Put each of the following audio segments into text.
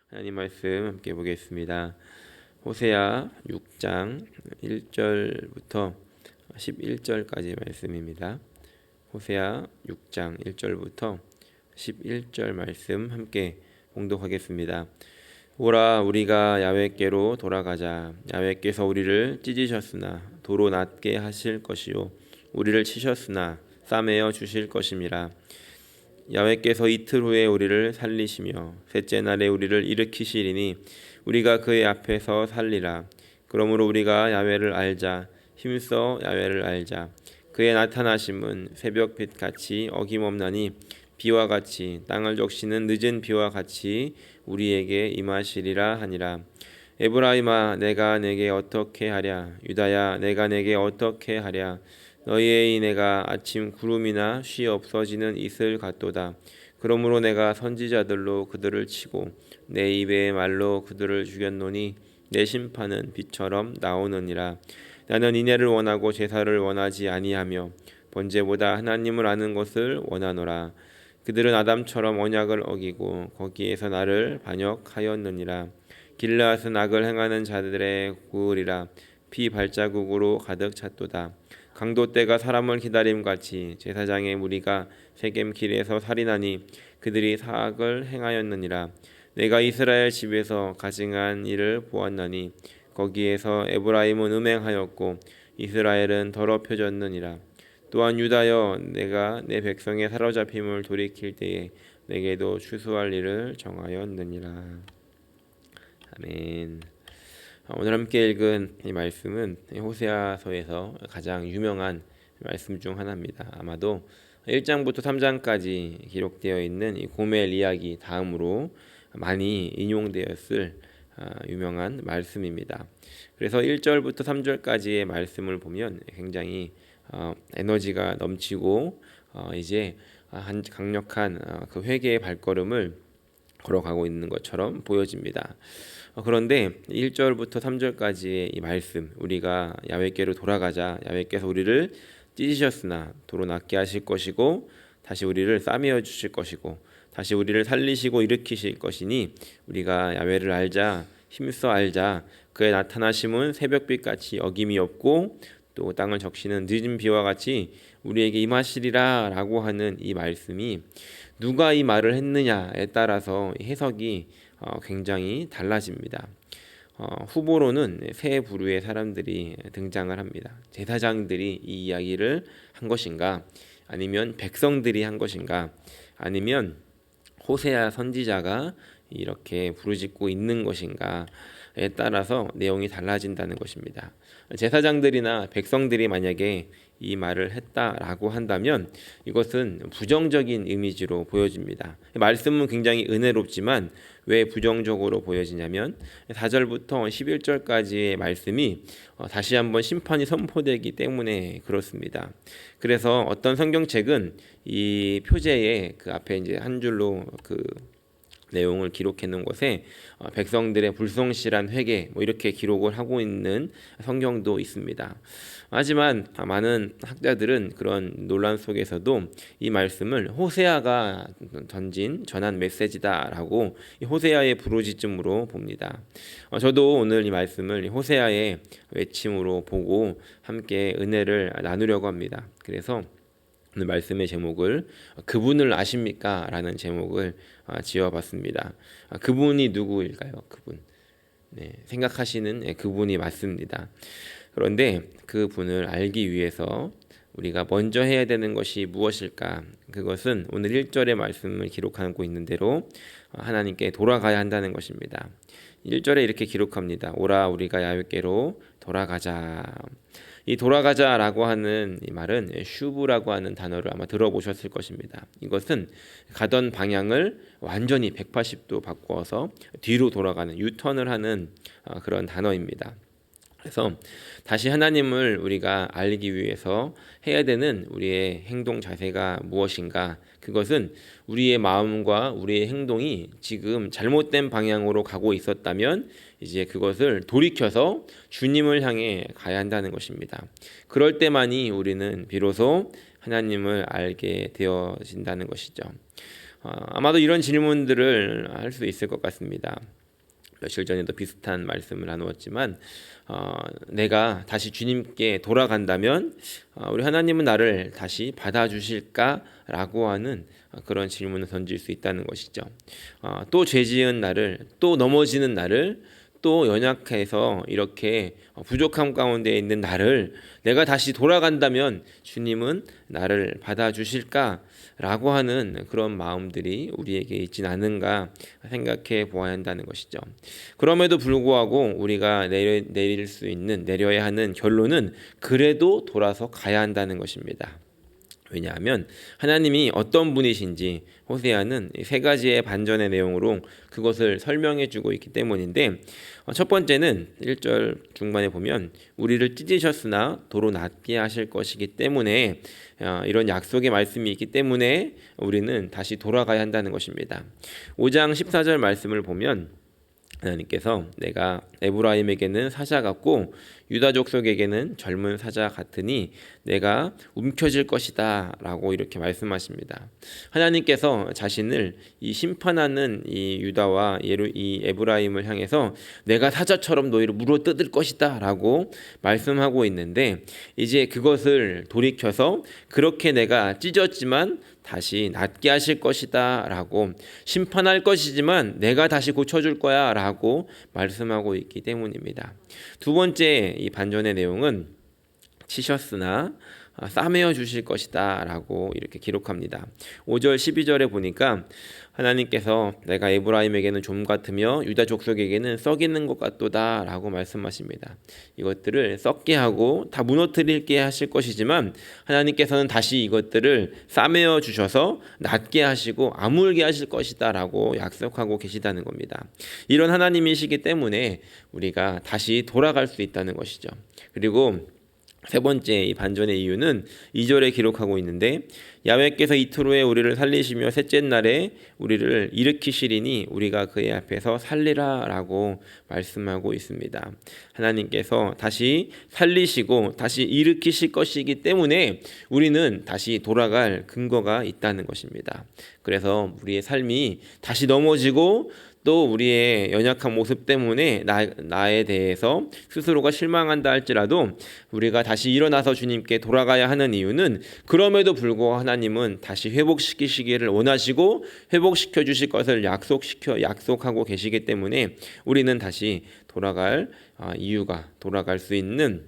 하나님 말씀 함께 보겠습니다. 호세아 6장 1절부터 11절까지 말씀입니다. 호세아 6장 1절부터 11절 말씀 함께 봉독하겠습니다. 오라 우리가 야훼께로 돌아가자. 야훼께서 우리를 찢으셨으나 도로 낫게 하실 것이요 우리를 치셨으나 싸매어 주실 것임이라. 야훼께서 이틀 후에 우리를 살리시며 셋째 날에 우리를 일으키시리니 우리가 그의 앞에서 살리라. 그러므로 우리가 야훼를 알자. 힘써 야훼를 알자. 그의 나타나심은 새벽빛 같이 어김없나니 비와 같이 땅을 적시는 늦은 비와 같이 우리에게 임하시리라 하니라. 에브라임아 내가 내게 어떻게 하랴. 유다야 내가 내게 어떻게 하랴. 너희의 내가 아침 구름이나 쉬 없어지는 이슬 같도다. 그러므로 내가 선지자들로 그들을 치고 내 입의 말로 그들을 죽였노니 내 심판은 빛처럼 나오느니라. 나는 인애를 원하고 제사를 원하지 아니하며 번제보다 하나님을 아는 것을 원하노라. 그들은 아담처럼 언약을 어기고 거기에서 나를 반역하였느니라. 길르앗은 악을 행하는 자들의 고을이라. 피 발자국으로 가득 찼도다. 강도 때가 사람을 기다림같이 제사장의 무리가 세겜 길에서 살인하니 그들이 사악을 행하였느니라. 내가 이스라엘 집에서 가증한 일을 보았나니 거기에서 에브라임은 음행하였고 이스라엘은 더럽혀졌느니라. 또한 유다여 내가 내 백성의 사로잡힘을 돌이킬 때에 내게도 추수할 일을 정하였느니라. 아멘. 오늘 함께 읽은 이 말씀은 호세아서에서 가장 유명한 말씀 중 하나입니다. 아마도 1장부터 3장까지 기록되어 있는 이 고멜 이야기 다음으로 많이 인용되었을 유명한 말씀입니다. 그래서 1절부터 3절까지의 말씀을 보면 굉장히 에너지가 넘치고 이제 한 강력한 그 회개의 발걸음을 걸어가고 있는 것처럼 보여집니다. 그런데 1절부터 3절까지의 이 말씀, 우리가 야훼께로 돌아가자. 야훼께서 우리를 찢으셨으나 도로 낫게 하실 것이고 다시 우리를 싸매어 주실 것이고 다시 우리를 살리시고 일으키실 것이니 우리가 야훼를 알자. 힘써 알자. 그의 나타나심은 새벽빛같이 어김이 없고 또 땅을 적시는 늦은 비와 같이 우리에게 임하시리라 라고 하는 이 말씀이 누가 이 말을 했느냐에 따라서 해석이 굉장히 달라집니다. 후보로는 세 부류의 사람들이 등장을 합니다. 제사장들이 이 이야기를 한 것인가, 아니면 백성들이 한 것인가, 아니면 호세아 선지자가 이렇게 부르짖고 있는 것인가에 따라서 내용이 달라진다는 것입니다. 제사장들이나 백성들이 만약에 이 말을 했다라고 한다면 이것은 부정적인 이미지로 보여집니다. 말씀은 굉장히 은혜롭지만 왜 부정적으로 보여지냐면 4절부터 11절까지의 말씀이 다시 한번 심판이 선포되기 때문에 그렇습니다. 그래서 어떤 성경책은 이 표제에 그 앞에 이제 한 줄로 그 내용을 기록해 놓은 것에 백성들의 불성실한 회개 이렇게 기록을 하고 있는 성경도 있습니다. 하지만 많은 학자들은 그런 논란 속에서도 이 말씀을 호세아가 전한 메시지다라고 이 호세아의 부르짖음으로 봅니다. 저도 오늘 이 말씀을 호세아의 외침으로 보고 함께 은혜를 나누려고 합니다. 그래서 오늘 말씀의 제목을 그분을 아십니까? 라는 제목을 지어봤습니다. 그분이 누구일까요? 그분. 생각하시는 그분이 맞습니다. 그런데 그분을 알기 위해서 우리가 먼저 해야 되는 것이 무엇일까? 그것은 오늘 1절의 말씀을 기록하고 있는 대로 하나님께 돌아가야 한다는 것입니다. 1절에 이렇게 기록합니다. 오라 우리가 야훼께로 돌아가자. 이 돌아가자라고 하는 이 말은 슈브라고 하는 단어를 아마 들어보셨을 것입니다. 이것은 가던 방향을 완전히 180도 바꿔서 뒤로 돌아가는 유턴을 하는 그런 단어입니다. 그래서 다시 하나님을 우리가 알기 위해서 해야 되는 우리의 행동 자세가 무엇인가? 그것은 우리의 마음과 우리의 행동이 지금 잘못된 방향으로 가고 있었다면 이제 그것을 돌이켜서 주님을 향해 가야 한다는 것입니다. 그럴 때만이 우리는 비로소 하나님을 알게 되어진다는 것이죠. 아마도 이런 질문들을 할 수 있을 것 같습니다. 며칠 전에도 비슷한 말씀을 나누었지만 내가 다시 주님께 돌아간다면 우리 하나님은 나를 다시 받아주실까라고 하는 그런 질문을 던질 수 있다는 것이죠. 또 죄지은 나를, 또 넘어지는 나를, 또 연약해서 이렇게 부족함 가운데 있는 나를 내가 다시 돌아간다면 주님은 나를 받아주실까라고 하는 그런 마음들이 우리에게 있진 않은가 생각해 보아야 한다는 것이죠. 그럼에도 불구하고 우리가 내려야 하는 결론은 그래도 돌아서 가야 한다는 것입니다. 왜냐하면 하나님이 어떤 분이신지 호세아는 세 가지의 반전의 내용으로 그것을 설명해 주고 있기 때문인데, 첫 번째는 1절 중반에 보면 우리를 찢으셨으나 도로 낫게 하실 것이기 때문에, 이런 약속의 말씀이 있기 때문에 우리는 다시 돌아가야 한다는 것입니다. 5장 14절 말씀을 보면 하나님께서 내가 에브라임에게는 사자 같고 유다 족속에게는 젊은 사자 같으니 내가 움켜쥘 것이다 라고 이렇게 말씀하십니다. 하나님께서 자신을 이 심판하는 이 유다와 이 에브라임을 향해서 내가 사자처럼 너희를 물어뜯을 것이다 라고 말씀하고 있는데, 이제 그것을 돌이켜서 그렇게 내가 찢었지만 다시 낫게 하실 것이다 라고, 심판할 것이지만 내가 다시 고쳐줄 거야 라고 말씀하고 있기 때문입니다. 두 번째 이 반전의 내용은 치셨으나 싸매어 주실 것이다 라고 이렇게 기록합니다. 5절 12절에 보니까 하나님께서 내가 에브라임에게는 좀 같으며 유다 족속에게는 썩이는 것 같도다 라고 말씀하십니다. 이것들을 썩게 하고 다 무너뜨리게 하실 것이지만 하나님께서는 다시 이것들을 싸매어 주셔서 낫게 하시고 아물게 하실 것이다 라고 약속하고 계시다는 겁니다. 이런 하나님이시기 때문에 우리가 다시 돌아갈 수 있다는 것이죠. 그리고 세 번째 이 반전의 이유는 2절에 기록하고 있는데, 야훼께서 이틀 후에 우리를 살리시며 셋째 날에 우리를 일으키시리니 우리가 그의 앞에서 살리라 라고 말씀하고 있습니다. 하나님께서 다시 살리시고 다시 일으키실 것이기 때문에 우리는 다시 돌아갈 근거가 있다는 것입니다. 그래서 우리의 삶이 다시 넘어지고 또 우리의 연약한 모습 때문에 나에 대해서 스스로가 실망한다 할지라도 우리가 다시 일어나서 주님께 돌아가야 하는 이유는, 그럼에도 불구하고 하나님은 다시 회복시키시기를 원하시고 회복시켜 주실 것을 약속하고 계시기 때문에 우리는 다시 돌아갈 돌아갈 수 있는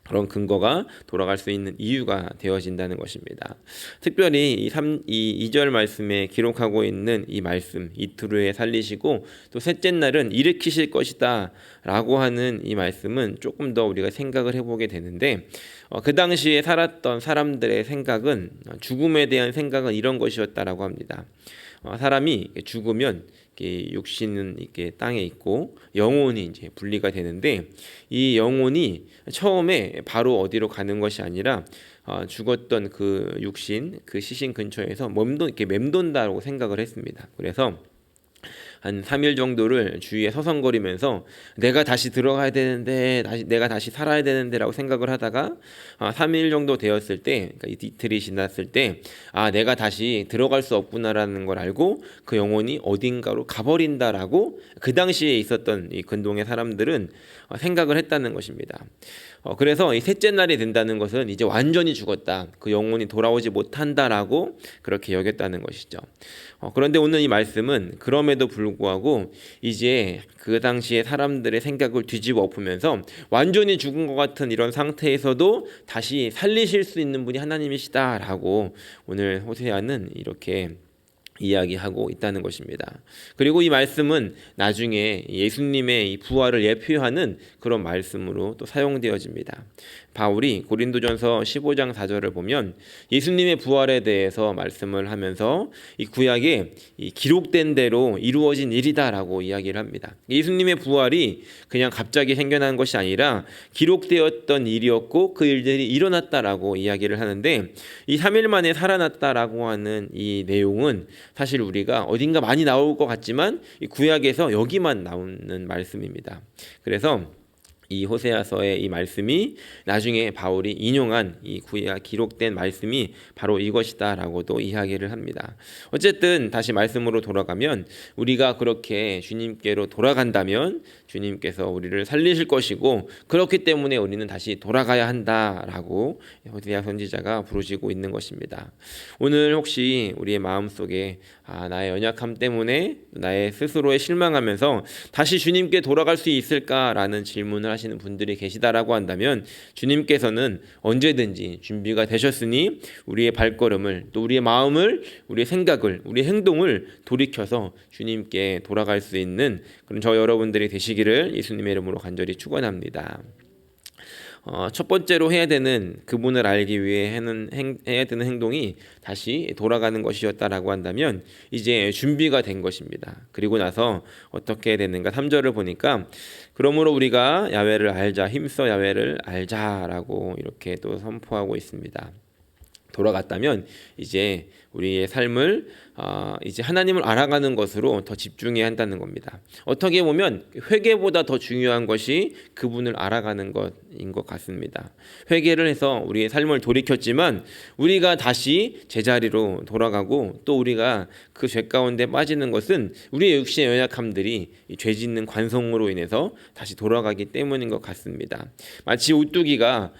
그런 근거가, 돌아갈 수 있는 이유가 되어진다는 것입니다. 특별히 이 2절 말씀에 기록하고 있는 이 말씀, 이틀 후에 살리시고 또 셋째 날은 일으키실 것이다 라고 하는 이 말씀은 조금 더 우리가 생각을 해보게 되는데, 그 당시에 살았던 사람들의 생각은, 죽음에 대한 생각은 이런 것이었다라고 합니다. 사람이 죽으면 육신은 이렇게 땅에 있고 영혼이 이제 분리가 되는데, 이 영혼이 처음에 바로 어디로 가는 것이 아니라 죽었던 그 육신, 그 시신 근처에서 이렇게 맴돈다고 생각을 했습니다. 그래서 한 3일 정도를 주위에 서성거리면서 내가 다시 들어가야 되는데, 내가 다시 살아야 되는데라고 생각을 하다가 3일 정도 되었을 때, 그러니까 이틀이 지났을 때 내가 다시 들어갈 수 없구나라는 걸 알고 그 영혼이 어딘가로 가버린다라고 그 당시에 있었던 이 근동의 사람들은 생각을 했다는 것입니다. 그래서 이 셋째 날이 된다는 것은 이제 완전히 죽었다, 그 영혼이 돌아오지 못한다라고 그렇게 여겼다는 것이죠. 그런데 오늘 이 말씀은 그럼에도 불구하고 이제 그 당시에 사람들의 생각을 뒤집어 엎으면서 완전히 죽은 것 같은 이런 상태에서도 다시 살리실 수 있는 분이 하나님이시다라고 오늘 호세아는 이렇게 이야기하고 있다는 것입니다. 그리고 이 말씀은 나중에 예수님의 이 부활을 예표하는 그런 말씀으로 또 사용되어집니다. 바울이 고린도전서 15장 4절을 보면 예수님의 부활에 대해서 말씀을 하면서 이 구약에 이 기록된 대로 이루어진 일이다라고 이야기를 합니다. 예수님의 부활이 그냥 갑자기 생겨난 것이 아니라 기록되었던 일이었고 그 일들이 일어났다라고 이야기를 하는데, 이 3일 만에 살아났다라고 하는 이 내용은 사실 우리가 어딘가 많이 나올 것 같지만 이 구약에서 여기만 나오는 말씀입니다. 그래서 이 호세아서의 이 말씀이 나중에 바울이 인용한 이 구약 기록된 말씀이 바로 이것이다라고도 이야기를 합니다. 어쨌든 다시 말씀으로 돌아가면 우리가 그렇게 주님께로 돌아간다면 주님께서 우리를 살리실 것이고 그렇기 때문에 우리는 다시 돌아가야 한다라고 호세아 선지자가 부르시고 있는 것입니다. 오늘 혹시 우리의 마음속에 나의 연약함 때문에 나의 스스로에 실망하면서 다시 주님께 돌아갈 수 있을까라는 질문을 하시는 분들이 계시다라고 한다면 주님께서는 언제든지 준비가 되셨으니 우리의 발걸음을 또 우리의 마음을 우리의 생각을 우리의 행동을 돌이켜서 주님께 돌아갈 수 있는 그런 저 여러분들이 되시기를 예수님의 이름으로 간절히 축원합니다. 첫 번째로 해야 되는 그분을 알기 위해 해야 되는 행동이 다시 돌아가는 것이었다라고 한다면 이제 준비가 된 것입니다. 그리고 나서 어떻게 되는가 3절을 보니까 그러므로 우리가 야훼를 알자 힘써 야훼를 알자라고 이렇게 또 선포하고 있습니다. 돌아갔다면 이제 우리의 삶을 이제 하나님을 알아가는 것으로 더 집중해야 한다는 겁니다. 어떻게 보면 회개보다 더 중요한 것이 그분을 알아가는 것인 것 같습니다. 회개를 해서 우리의 삶을 돌이켰지만 우리가 다시 제자리로 돌아가고 또 우리가 그 죄 가운데 빠지는 것은 우리의 육신의 연약함들이 죄 짓는 관성으로 인해서 다시 돌아가기 때문인 것 같습니다. 마치 오뚜기가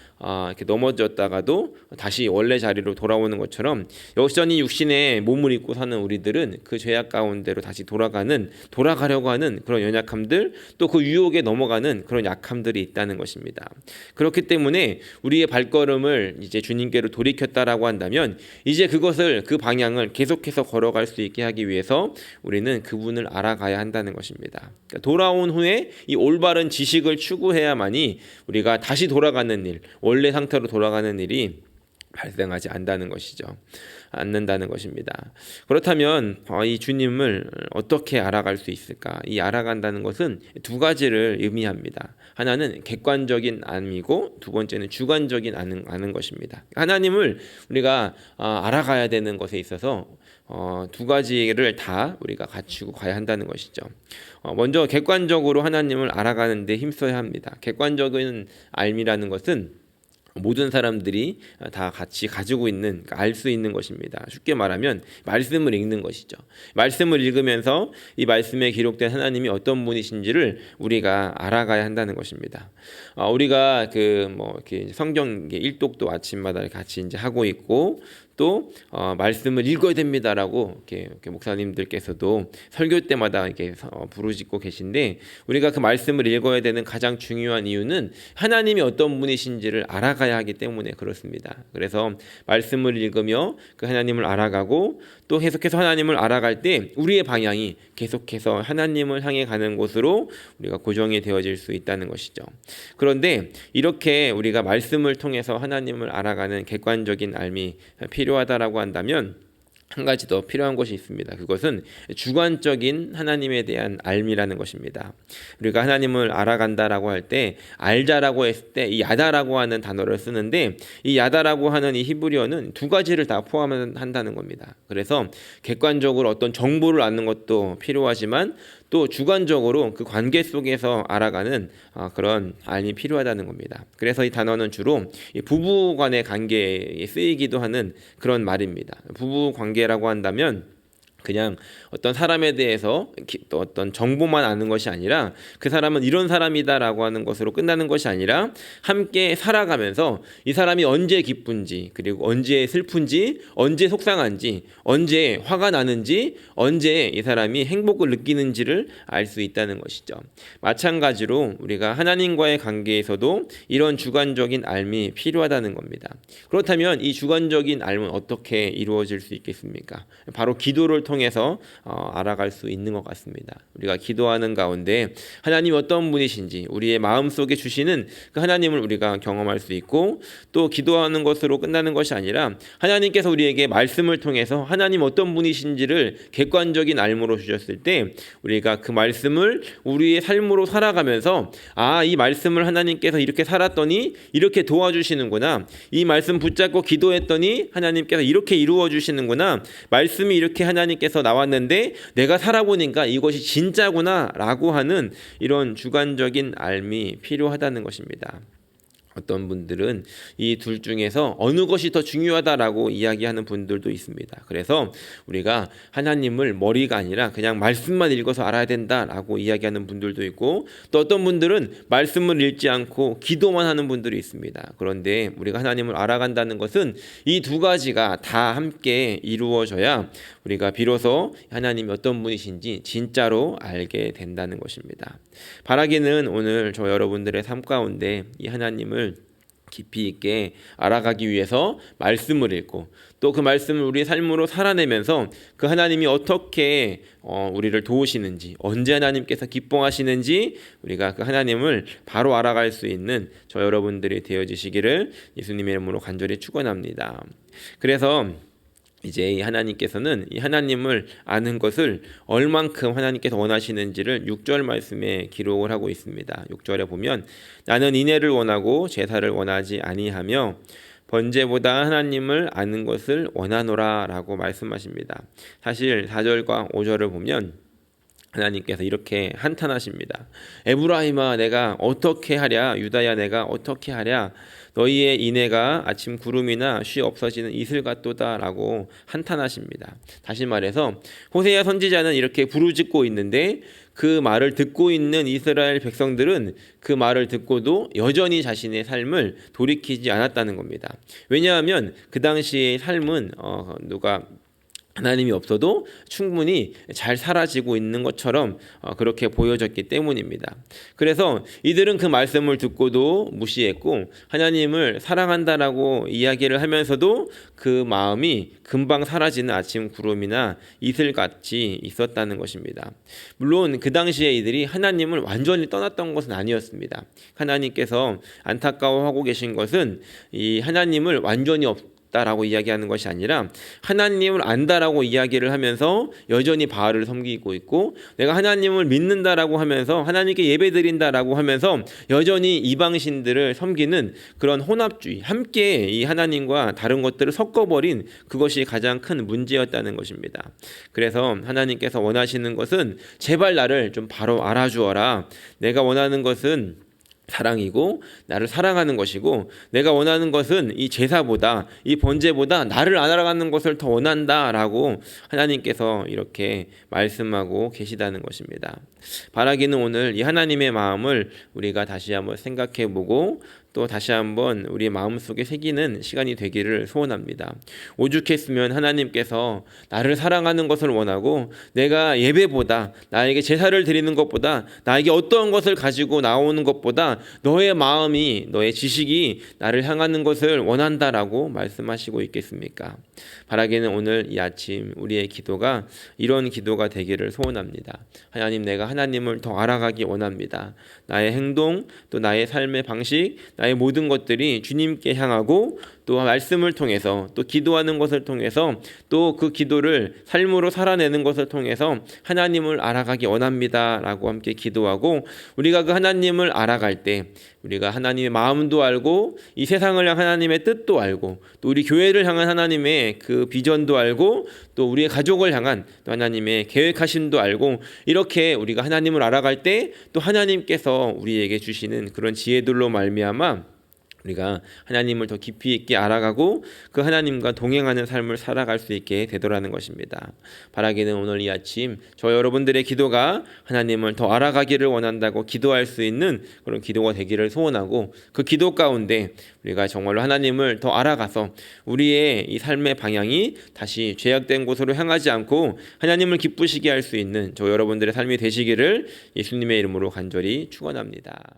이렇게 넘어졌다가도 다시 원래 자리로 돌아오는 것처럼 여전히 육신의 몸을 입고 사는 우리들은 그 죄악 가운데로 다시 돌아가려고 하는 그런 연약함들 또 그 유혹에 넘어가는 그런 약함들이 있다는 것입니다. 그렇기 때문에 우리의 발걸음을 이제 주님께로 돌이켰다라고 한다면 이제 그 방향을 계속해서 걸어갈 수 있게 하기 위해서 우리는 그분을 알아가야 한다는 것입니다. 그러니까 돌아온 후에 이 올바른 지식을 추구해야만이 우리가 다시 돌아가는 일, 원래 상태로 돌아가는 일이 발생하지 않는다는 것입니다. 그렇다면 이 주님을 어떻게 알아갈 수 있을까? 이 알아간다는 것은 두 가지를 의미합니다. 하나는 객관적인 암이고 두 번째는 주관적인 아는 것입니다. 하나님을 우리가 알아가야 되는 것에 있어서 두 가지를 다 우리가 갖추고 가야 한다는 것이죠. 먼저 객관적으로 하나님을 알아가는 데 힘써야 합니다. 객관적인 알미라는 것은 모든 사람들이 다 같이 가지고 있는 알 수 있는 것입니다. 쉽게 말하면 말씀을 읽는 것이죠. 말씀을 읽으면서 이 말씀에 기록된 하나님이 어떤 분이신지를 우리가 알아가야 한다는 것입니다. 우리가 이렇게 성경 일독도 아침마다 같이 이제 하고 있고 또 말씀을 읽어야 됩니다라고 이렇게 목사님들께서도 설교 때마다 이렇게 부르짖고 계신데 우리가 그 말씀을 읽어야 되는 가장 중요한 이유는 하나님이 어떤 분이신지를 알아가야 하기 때문에 그렇습니다. 그래서 말씀을 읽으며 그 하나님을 알아가고 또 계속해서 하나님을 알아갈 때 우리의 방향이 계속해서 하나님을 향해 가는 곳으로 우리가 고정이 되어질 수 있다는 것이죠. 그런데 이렇게 우리가 말씀을 통해서 하나님을 알아가는 객관적인 알미 필요하다라고 한다면 한 가지 더 필요한 것이 있습니다. 그것은 주관적인 하나님에 대한 알미라는 것입니다. 우리가 하나님을 알아간다라고 할 때 알자라고 했을 때 이 야다라고 하는 단어를 쓰는데 이 야다라고 하는 이 히브리어는 두 가지를 다 포함한다는 겁니다. 그래서 객관적으로 어떤 정보를 아는 것도 필요하지만 또 주관적으로 그 관계 속에서 알아가는 그런 알미 필요하다는 겁니다. 그래서 이 단어는 주로 부부 간의 관계에 쓰이기도 하는 그런 말입니다. 부부 관계라고 한다면 그냥 어떤 사람에 대해서 또 어떤 정보만 아는 것이 아니라 그 사람은 이런 사람이다라고 하는 것으로 끝나는 것이 아니라 함께 살아가면서 이 사람이 언제 기쁜지 그리고 언제 슬픈지 언제 속상한지 언제 화가 나는지 언제 이 사람이 행복을 느끼는지를 알 수 있다는 것이죠. 마찬가지로 우리가 하나님과의 관계에서도 이런 주관적인 알미 필요하다는 겁니다. 그렇다면 이 주관적인 알은 어떻게 이루어질 수 있겠습니까? 바로 기도를 통해서 알아갈 수 있는 것 같습니다. 우리가 기도하는 가운데 하나님 어떤 분이신지 우리의 마음속에 주시는 그 하나님을 우리가 경험할 수 있고 또 기도하는 것으로 끝나는 것이 아니라 하나님께서 우리에게 말씀을 통해서 하나님 어떤 분이신지를 객관적인 알므로 주셨을 때 우리가 그 말씀을 우리의 삶으로 살아가면서 이 말씀을 하나님께서 이렇게 살았더니 이렇게 도와주시는구나, 이 말씀 붙잡고 기도했더니 하나님께서 이렇게 이루어 주시는구나, 말씀이 이렇게 하나님께서 하나님께서 나왔는데 내가 살아보니까 이것이 진짜구나라고 하는 이런 주관적인 알미 필요하다는 것입니다. 어떤 분들은 이 둘 중에서 어느 것이 더 중요하다라고 이야기하는 분들도 있습니다. 그래서 우리가 하나님을 머리가 아니라 그냥 말씀만 읽어서 알아야 된다라고 이야기하는 분들도 있고, 또 어떤 분들은 말씀을 읽지 않고 기도만 하는 분들이 있습니다. 그런데 우리가 하나님을 알아간다는 것은 이 두 가지가 다 함께 이루어져야 우리가 비로소 하나님이 어떤 분이신지 진짜로 알게 된다는 것입니다. 바라기는 오늘 저 여러분들의 삶 가운데 이 하나님을 깊이 있게 알아가기 위해서 말씀을 읽고 또 그 말씀을 우리의 삶으로 살아내면서 그 하나님이 어떻게 우리를 도우시는지, 언제 하나님께서 기뻐하시는지 우리가 그 하나님을 바로 알아갈 수 있는 저 여러분들이 되어지시기를 예수님의 이름으로 간절히 축원합니다. 그래서 이제 이 하나님께서는 이 하나님을 아는 것을 얼만큼 하나님께서 원하시는지를 6절 말씀에 기록을 하고 있습니다. 6절에 보면 나는 인애를 원하고 제사를 원하지 아니하며 번제보다 하나님을 아는 것을 원하노라 라고 말씀하십니다. 사실 4절과 5절을 보면 하나님께서 이렇게 한탄하십니다. 에브라임아 내가 어떻게 하랴, 유다야 내가 어떻게 하랴, 너희의 인애가 아침 구름이나 쉬 없어지는 이슬 같도다 라고 한탄하십니다. 다시 말해서 호세아 선지자는 이렇게 부르짖고 있는데 그 말을 듣고 있는 이스라엘 백성들은 그 말을 듣고도 여전히 자신의 삶을 돌이키지 않았다는 겁니다. 왜냐하면 그 당시의 삶은 하나님이 없어도 충분히 잘 사라지고 있는 것처럼 그렇게 보여졌기 때문입니다. 그래서 이들은 그 말씀을 듣고도 무시했고 하나님을 사랑한다라고 이야기를 하면서도 그 마음이 금방 사라지는 아침 구름이나 이슬같이 있었다는 것입니다. 물론 그 당시에 이들이 하나님을 완전히 떠났던 것은 아니었습니다. 하나님께서 안타까워하고 계신 것은 이 하나님을 완전히 라고 이야기하는 것이 아니라 하나님을 안다라고 이야기를 하면서 여전히 바알을 섬기고 있고, 내가 하나님을 믿는다라고 하면서 하나님께 예배드린다라고 하면서 여전히 이방신들을 섬기는 그런 혼합주의, 함께 이 하나님과 다른 것들을 섞어버린 그것이 가장 큰 문제였다는 것입니다. 그래서 하나님께서 원하시는 것은 제발 나를 좀 바로 알아주어라. 내가 원하는 것은 사랑이고 나를 사랑하는 것이고, 내가 원하는 것은 이 제사보다 이 번제보다 나를 알아가는 것을 더 원한다라고 하나님께서 이렇게 말씀하고 계시다는 것입니다. 바라기는 오늘 이 하나님의 마음을 우리가 다시 한번 생각해보고 또 다시 한번 우리의 마음속에 새기는 시간이 되기를 소원합니다. 오죽했으면 하나님께서 나를 사랑하는 것을 원하고 내가 예배보다, 나에게 제사를 드리는 것보다, 나에게 어떠한 것을 가지고 나오는 것보다 너의 마음이, 너의 지식이 나를 향하는 것을 원한다라고 말씀하시고 있겠습니까? 바라기는 오늘 이 아침 우리의 기도가 이런 기도가 되기를 소원합니다. 하나님, 내가 하나님을 더 알아가기 원합니다. 나의 행동, 또 나의 삶의 방식, 나의 모든 것들이 주님께 향하고 또 말씀을 통해서 또 기도하는 것을 통해서 또 그 기도를 삶으로 살아내는 것을 통해서 하나님을 알아가기 원합니다 라고 함께 기도하고, 우리가 그 하나님을 알아갈 때 우리가 하나님의 마음도 알고 이 세상을 향한 하나님의 뜻도 알고 또 우리 교회를 향한 하나님의 그 비전도 알고 또 우리의 가족을 향한 또 하나님의 계획하심도 알고, 이렇게 우리가 하나님을 알아갈 때 또 하나님께서 우리에게 주시는 그런 지혜들로 말미암아 우리가 하나님을 더 깊이 있게 알아가고 그 하나님과 동행하는 삶을 살아갈 수 있게 되더라는 것입니다. 바라기는 오늘 이 아침 저 여러분들의 기도가 하나님을 더 알아가기를 원한다고 기도할 수 있는 그런 기도가 되기를 소원하고, 그 기도 가운데 우리가 정말로 하나님을 더 알아가서 우리의 이 삶의 방향이 다시 죄악된 곳으로 향하지 않고 하나님을 기쁘시게 할 수 있는 저 여러분들의 삶이 되시기를 예수님의 이름으로 간절히 축원합니다.